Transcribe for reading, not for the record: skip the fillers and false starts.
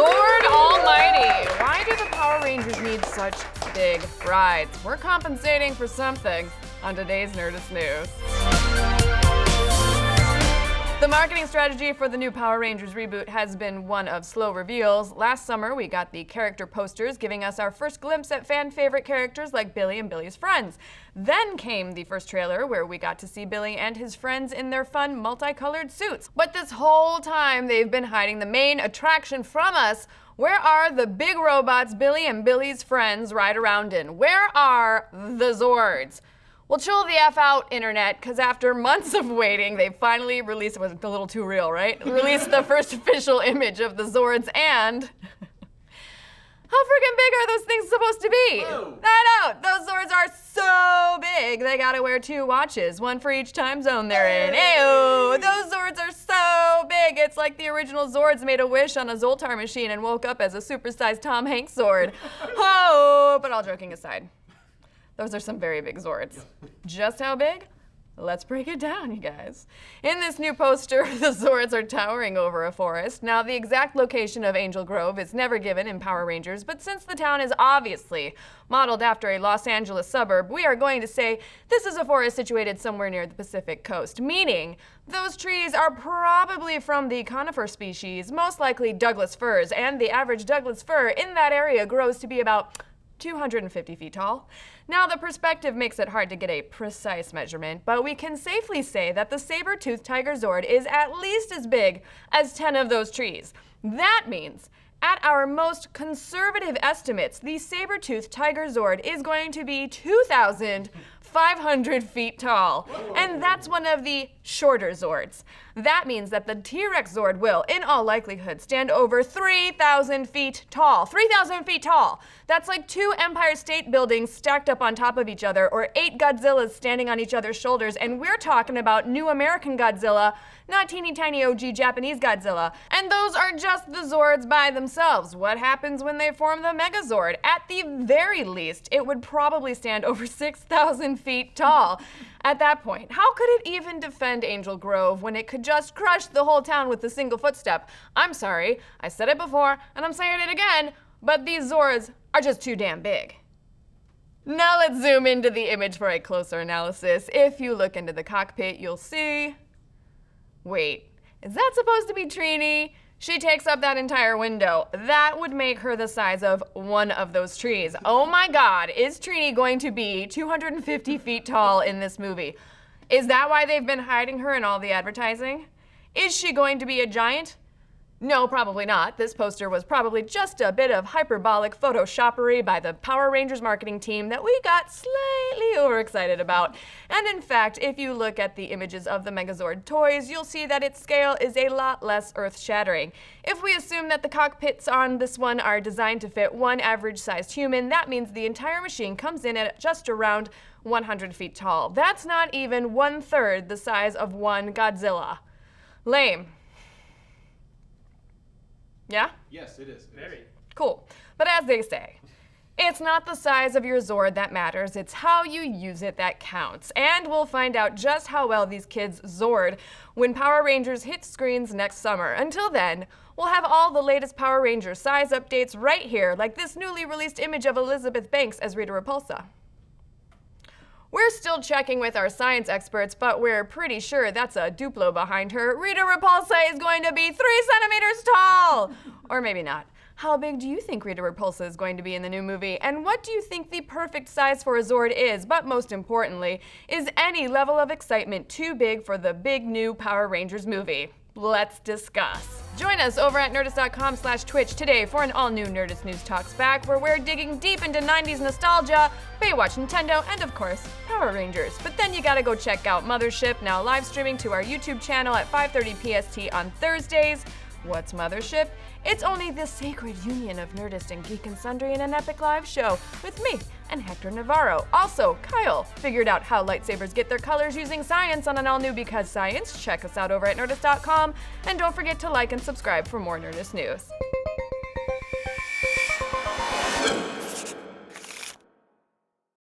Zord Almighty! Why do the Power Rangers need such big rides? We're compensating for something on today's Nerdist News. The marketing strategy for the new Power Rangers reboot has been one of slow reveals. Last summer, we got the character posters giving us our first glimpse at fan-favorite characters like Billy and Billy's friends. Then came the first trailer where we got to see Billy and his friends in their fun, multicolored suits. But this whole time, they've been hiding the main attraction from us. Where are the big robots Billy and Billy's friends ride around in? Where are the Zords? Well, chill the F out, internet, because after months of waiting, they finally released, it was a little too real, right? Released the first official image of the Zords, and how freaking big are those things supposed to be? Whoa. I know, those Zords are so big, they gotta wear 2 watches, one for each time zone they're in. Ayo, those Zords are so big, it's like the original Zords made a wish on a Zoltar machine and woke up as a supersized Tom Hanks Zord. Oh, but all joking aside, those are some very big Zords. Just how big? Let's break it down, you guys. In this new poster, the Zords are towering over a forest. Now, the exact location of Angel Grove is never given in Power Rangers, but since the town is obviously modeled after a Los Angeles suburb, we are going to say this is a forest situated somewhere near the Pacific coast, meaning those trees are probably from the conifer species, most likely Douglas firs, and the average Douglas fir in that area grows to be about 250 feet tall. Now, the perspective makes it hard to get a precise measurement, but we can safely say that the saber-toothed tiger Zord is at least as big as 10 of those trees. That means, at our most conservative estimates, the saber-toothed tiger Zord is going to be 2,500 feet tall. And that's one of the shorter Zords. That means that the T-Rex Zord will, in all likelihood, stand over 3,000 feet tall. 3,000 feet tall! That's like 2 Empire State Buildings stacked up on top of each other, or 8 Godzillas standing on each other's shoulders, and we're talking about new American Godzilla, not teeny tiny OG Japanese Godzilla. And those are just the Zords by themselves. What happens when they form the Megazord? At the very least, it would probably stand over 6,000 feet tall. At that point, how could it even defend Angel Grove when it could just crush the whole town with a single footstep? I'm sorry, I said it before, and I'm saying it again, but these Zords are just too damn big. Now let's zoom into the image for a closer analysis. If you look into the cockpit, you'll see... Wait, is that supposed to be Trini? She takes up that entire window. That would make her the size of one of those trees. Oh my God, is Trini going to be 250 feet tall in this movie? Is that why they've been hiding her in all the advertising? Is she going to be a giant? No, probably not. This poster was probably just a bit of hyperbolic photoshoppery by the Power Rangers marketing team that we got slightly overexcited about. And in fact, if you look at the images of the Megazord toys, you'll see that its scale is a lot less earth-shattering. If we assume that the cockpits on this one are designed to fit one average-sized human, that means the entire machine comes in at just around 100 feet tall. That's not even 1/3 the size of one Godzilla. Lame. Yeah? Yes, it is. Very. Cool. But as they say, it's not the size of your Zord that matters, it's how you use it that counts. And we'll find out just how well these kids Zord when Power Rangers hits screens next summer. Until then, we'll have all the latest Power Rangers size updates right here, like this newly released image of Elizabeth Banks as Rita Repulsa. We're still checking with our science experts, but we're pretty sure that's a Duplo behind her. Rita Repulsa is going to be 3 centimeters tall! Or maybe not. How big do you think Rita Repulsa is going to be in the new movie? And what do you think the perfect size for a Zord is? But most importantly, is any level of excitement too big for the big new Power Rangers movie? Let's discuss. Join us over at Nerdist.com/Twitch today for an all-new Nerdist News Talks Back, where we're digging deep into 90s nostalgia, Baywatch, Nintendo, and of course, Power Rangers. But then you gotta go check out Mothership, now live streaming to our YouTube channel at 5:30 PST on Thursdays. What's Mothership? It's only the sacred union of Nerdist and Geek and Sundry in an epic live show with me and Hector Navarro. Also, Kyle figured out how lightsabers get their colors using science on an all-new Because Science. Check us out over at Nerdist.com, and don't forget to like and subscribe for more Nerdist news.